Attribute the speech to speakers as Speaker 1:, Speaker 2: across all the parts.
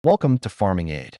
Speaker 1: Welcome to Farming Aid.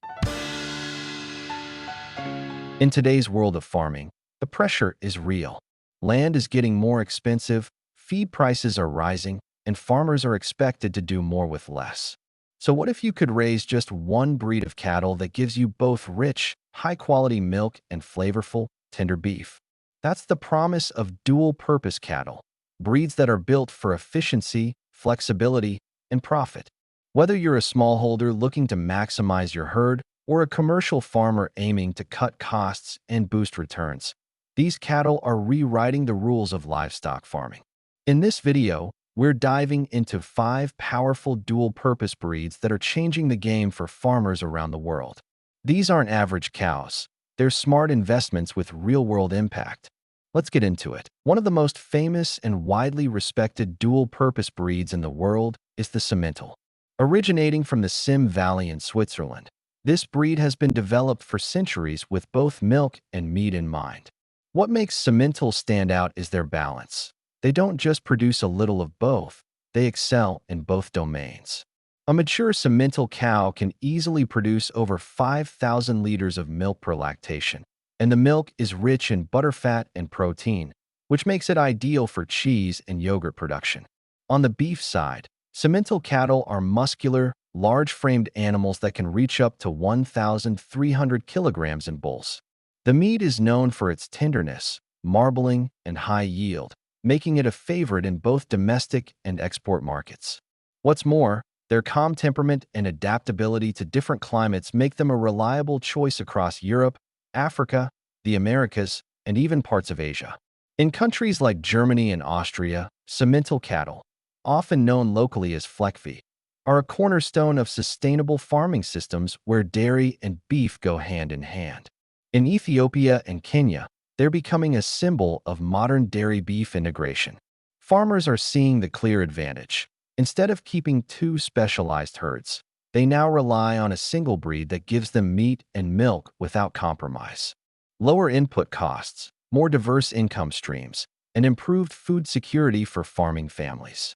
Speaker 1: In today's world of farming, the pressure is real. Land is getting more expensive, feed prices are rising, and farmers are expected to do more with less. So what if you could raise just one breed of cattle that gives you both rich, high-quality milk and flavorful, tender beef? That's the promise of dual-purpose cattle, breeds that are built for efficiency, flexibility, and profit. Whether you're a smallholder looking to maximize your herd or a commercial farmer aiming to cut costs and boost returns, these cattle are rewriting the rules of livestock farming. In this video, we're diving into 5 powerful dual-purpose breeds that are changing the game for farmers around the world. These aren't average cows. They're smart investments with real-world impact. Let's get into it. One of the most famous and widely respected dual-purpose breeds in the world is the Simmental. Originating from the Sim Valley in Switzerland, this breed has been developed for centuries with both milk and meat in mind. What makes Simmental stand out is their balance. They don't just produce a little of both, they excel in both domains. A mature Simmental cow can easily produce over 5,000 liters of milk per lactation, and the milk is rich in butterfat and protein, which makes it ideal for cheese and yogurt production. On the beef side, Simmental cattle are muscular, large-framed animals that can reach up to 1,300 kilograms in bulls. The meat is known for its tenderness, marbling, and high yield, making it a favorite in both domestic and export markets. What's more, their calm temperament and adaptability to different climates make them a reliable choice across Europe, Africa, the Americas, and even parts of Asia. In countries like Germany and Austria, Simmental cattle, often known locally as Fleckvieh, are a cornerstone of sustainable farming systems where dairy and beef go hand in hand. In Ethiopia and Kenya, they're becoming a symbol of modern dairy beef integration. Farmers are seeing the clear advantage. Instead of keeping 2 specialized herds, they now rely on a single breed that gives them meat and milk without compromise. Lower input costs, more diverse income streams, and improved food security for farming families.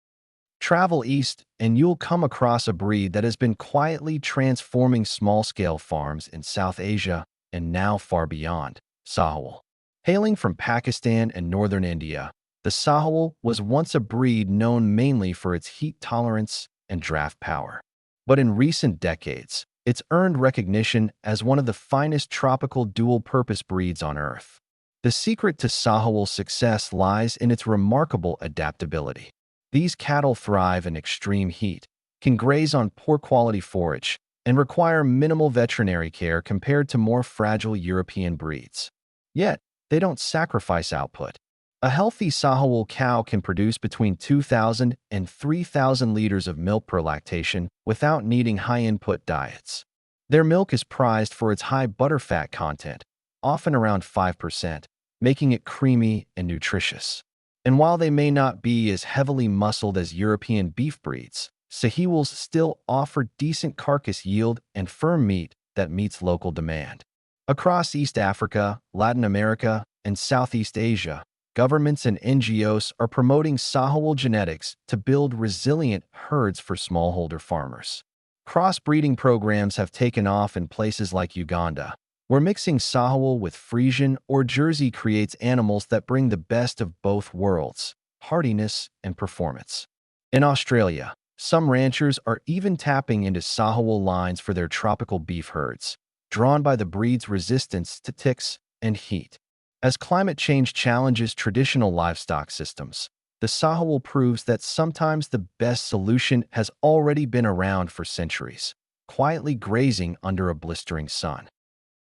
Speaker 1: Travel east, and you'll come across a breed that has been quietly transforming small-scale farms in South Asia and now far beyond, Sahiwal. Hailing from Pakistan and northern India, the Sahiwal was once a breed known mainly for its heat tolerance and draft power. But in recent decades, it's earned recognition as one of the finest tropical dual-purpose breeds on Earth. The secret to Sahiwal's success lies in its remarkable adaptability. These cattle thrive in extreme heat, can graze on poor-quality forage, and require minimal veterinary care compared to more fragile European breeds. Yet, they don't sacrifice output. A healthy Sahiwal cow can produce between 2,000 and 3,000 liters of milk per lactation without needing high-input diets. Their milk is prized for its high butterfat content, often around 5%, making it creamy and nutritious. And while they may not be as heavily muscled as European beef breeds, Sahiwals still offer decent carcass yield and firm meat that meets local demand. Across East Africa, Latin America, and Southeast Asia, governments and NGOs are promoting Sahiwal genetics to build resilient herds for smallholder farmers. Crossbreeding programs have taken off in places like Uganda, where mixing Sahiwal with Friesian or Jersey creates animals that bring the best of both worlds, hardiness and performance. In Australia, some ranchers are even tapping into Sahiwal lines for their tropical beef herds, drawn by the breed's resistance to ticks and heat. As climate change challenges traditional livestock systems, the Sahiwal proves that sometimes the best solution has already been around for centuries, quietly grazing under a blistering sun.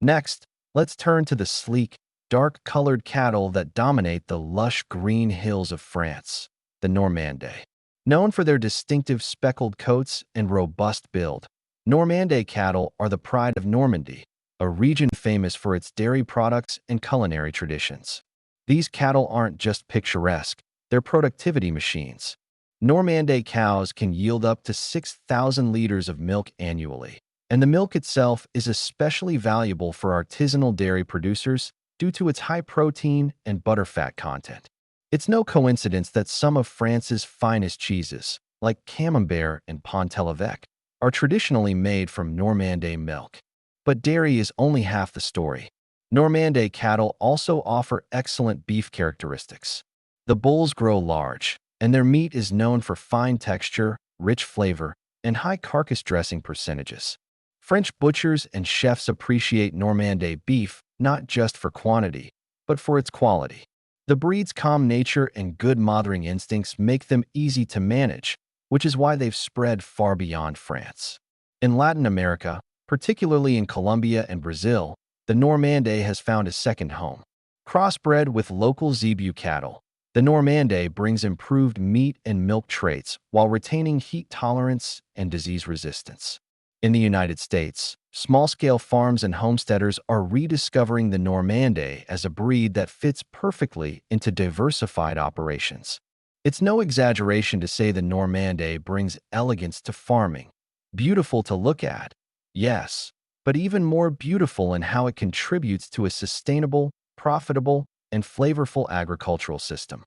Speaker 1: Next, let's turn to the sleek, dark-colored cattle that dominate the lush green hills of France, the Normande. Known for their distinctive speckled coats and robust build, Normande cattle are the pride of Normandy, a region famous for its dairy products and culinary traditions. These cattle aren't just picturesque, they're productivity machines. Normande cows can yield up to 6,000 liters of milk annually, and the milk itself is especially valuable for artisanal dairy producers due to its high protein and butterfat content. It's no coincidence that some of France's finest cheeses, like Camembert and Pont-l'Evêque, are traditionally made from Normande milk. But dairy is only half the story. Normande cattle also offer excellent beef characteristics. The bulls grow large, and their meat is known for fine texture, rich flavor, and high carcass dressing percentages. French butchers and chefs appreciate Normande beef not just for quantity, but for its quality. The breed's calm nature and good mothering instincts make them easy to manage, which is why they've spread far beyond France. In Latin America, particularly in Colombia and Brazil, the Normande has found a second home. Crossbred with local Zebu cattle, the Normande brings improved meat and milk traits while retaining heat tolerance and disease resistance. In the United States, small-scale farms and homesteaders are rediscovering the Normande as a breed that fits perfectly into diversified operations. It's no exaggeration to say the Normande brings elegance to farming. Beautiful to look at, yes, but even more beautiful in how it contributes to a sustainable, profitable, and flavorful agricultural system.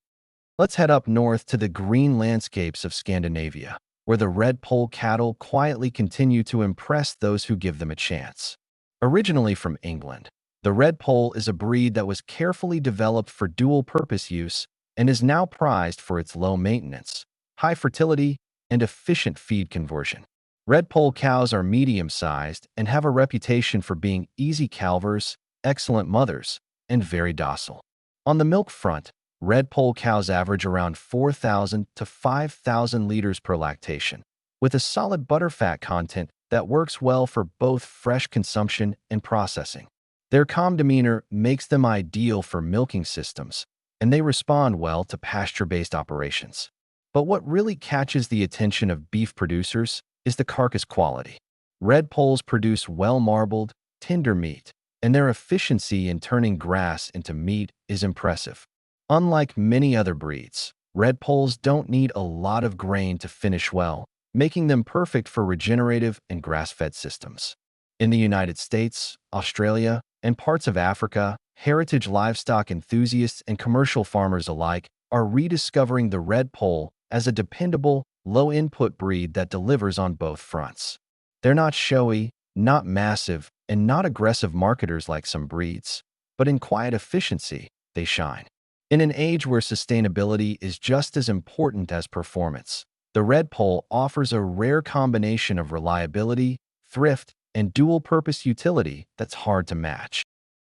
Speaker 1: Let's head up north to the green landscapes of Scandinavia, where the red poll cattle quietly continue to impress those who give them a chance. Originally from England, the red poll is a breed that was carefully developed for dual-purpose use and is now prized for its low maintenance, high fertility, and efficient feed conversion. Red poll cows are medium-sized and have a reputation for being easy calvers, excellent mothers, and very docile. On the milk front, red poll cows average around 4,000 to 5,000 liters per lactation, with a solid butterfat content that works well for both fresh consumption and processing. Their calm demeanor makes them ideal for milking systems, and they respond well to pasture-based operations. But what really catches the attention of beef producers is the carcass quality. Red polls produce well-marbled, tender meat, and their efficiency in turning grass into meat is impressive. Unlike many other breeds, red polls don't need a lot of grain to finish well, making them perfect for regenerative and grass-fed systems. In the United States, Australia, and parts of Africa, heritage livestock enthusiasts and commercial farmers alike are rediscovering the red poll as a dependable, low-input breed that delivers on both fronts. They're not showy, not massive, and not aggressive marketers like some breeds, but in quiet efficiency, they shine. In an age where sustainability is just as important as performance, the red poll offers a rare combination of reliability, thrift, and dual-purpose utility that's hard to match.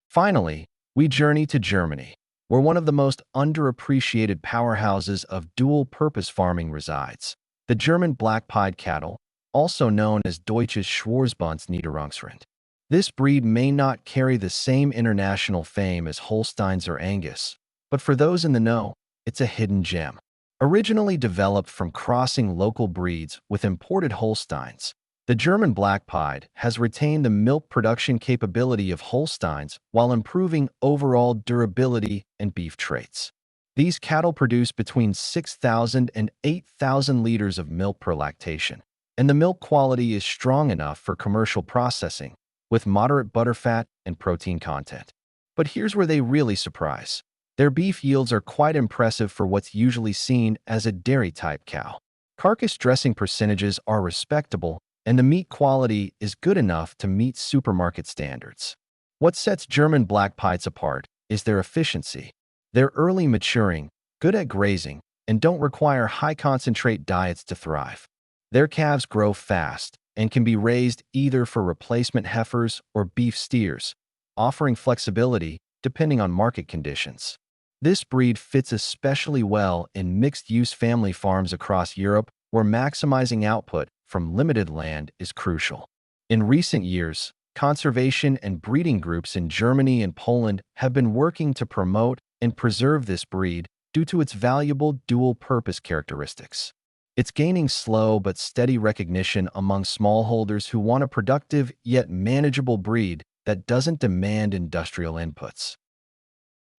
Speaker 1: Finally, we journey to Germany, where one of the most underappreciated powerhouses of dual-purpose farming resides. The German black-pied cattle, also known as Deutsches Schwarzbundsniederungsrind. This breed may not carry the same international fame as Holsteins or Angus, but for those in the know, it's a hidden gem. Originally developed from crossing local breeds with imported Holsteins, the German black-pied has retained the milk production capability of Holsteins while improving overall durability and beef traits. These cattle produce between 6,000 and 8,000 liters of milk per lactation, and the milk quality is strong enough for commercial processing, with moderate butterfat and protein content. But here's where they really surprise. Their beef yields are quite impressive for what's usually seen as a dairy-type cow. Carcass dressing percentages are respectable, and the meat quality is good enough to meet supermarket standards. What sets German black pieds apart is their efficiency. They're early maturing, good at grazing, and don't require high-concentrate diets to thrive. Their calves grow fast and can be raised either for replacement heifers or beef steers, offering flexibility depending on market conditions. This breed fits especially well in mixed-use family farms across Europe where maximizing output from limited land is crucial. In recent years, conservation and breeding groups in Germany and Poland have been working to promote and preserve this breed due to its valuable dual-purpose characteristics. It's gaining slow but steady recognition among smallholders who want a productive yet manageable breed that doesn't demand industrial inputs.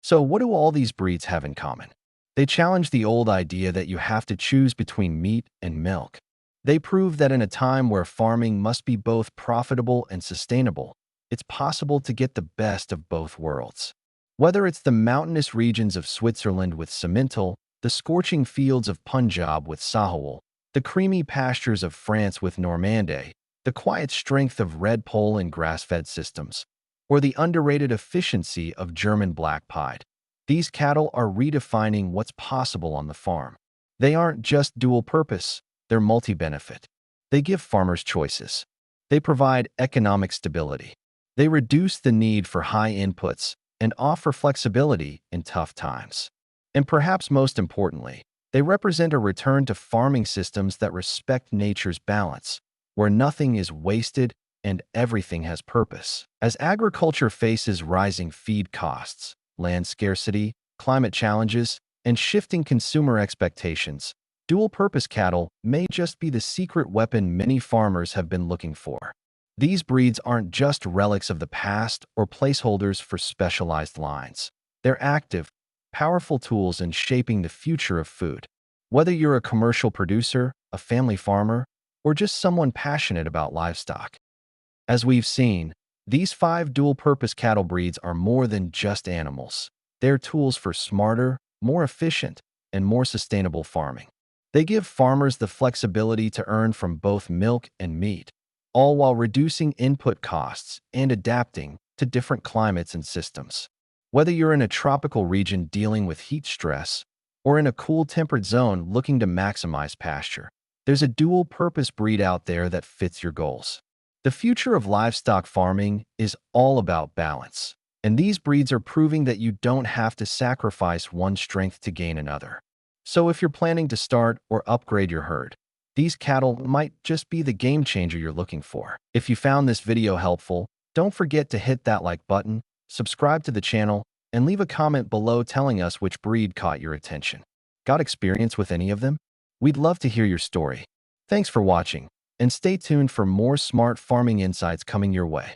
Speaker 1: So what do all these breeds have in common? They challenge the old idea that you have to choose between meat and milk. They prove that in a time where farming must be both profitable and sustainable, it's possible to get the best of both worlds. Whether it's the mountainous regions of Switzerland with Simmental, the scorching fields of Punjab with Sahiwal, The creamy pastures of France with Normande, the quiet strength of red pole and grass-fed systems, or the underrated efficiency of German black pied. These cattle are redefining what's possible on the farm. They aren't just dual-purpose, they're multi-benefit. They give farmers choices. They provide economic stability. They reduce the need for high inputs and offer flexibility in tough times. And perhaps most importantly, they represent a return to farming systems that respect nature's balance, where nothing is wasted and everything has purpose. As agriculture faces rising feed costs, land scarcity, climate challenges, and shifting consumer expectations, dual-purpose cattle may just be the secret weapon many farmers have been looking for. These breeds aren't just relics of the past or placeholders for specialized lines. They're active, powerful tools in shaping the future of food. Whether you're a commercial producer, a family farmer, or just someone passionate about livestock. As we've seen, these 5 dual-purpose cattle breeds are more than just animals. They're tools for smarter, more efficient, and more sustainable farming. They give farmers the flexibility to earn from both milk and meat, all while reducing input costs and adapting to different climates and systems. Whether you're in a tropical region dealing with heat stress or in a cool temperate zone looking to maximize pasture, there's a dual-purpose breed out there that fits your goals. The future of livestock farming is all about balance, and these breeds are proving that you don't have to sacrifice one strength to gain another. So if you're planning to start or upgrade your herd, these cattle might just be the game changer you're looking for. If you found this video helpful, don't forget to hit that like button, subscribe to the channel, and leave a comment below telling us which breed caught your attention. Got experience with any of them? We'd love to hear your story. Thanks for watching, and stay tuned for more smart farming insights coming your way.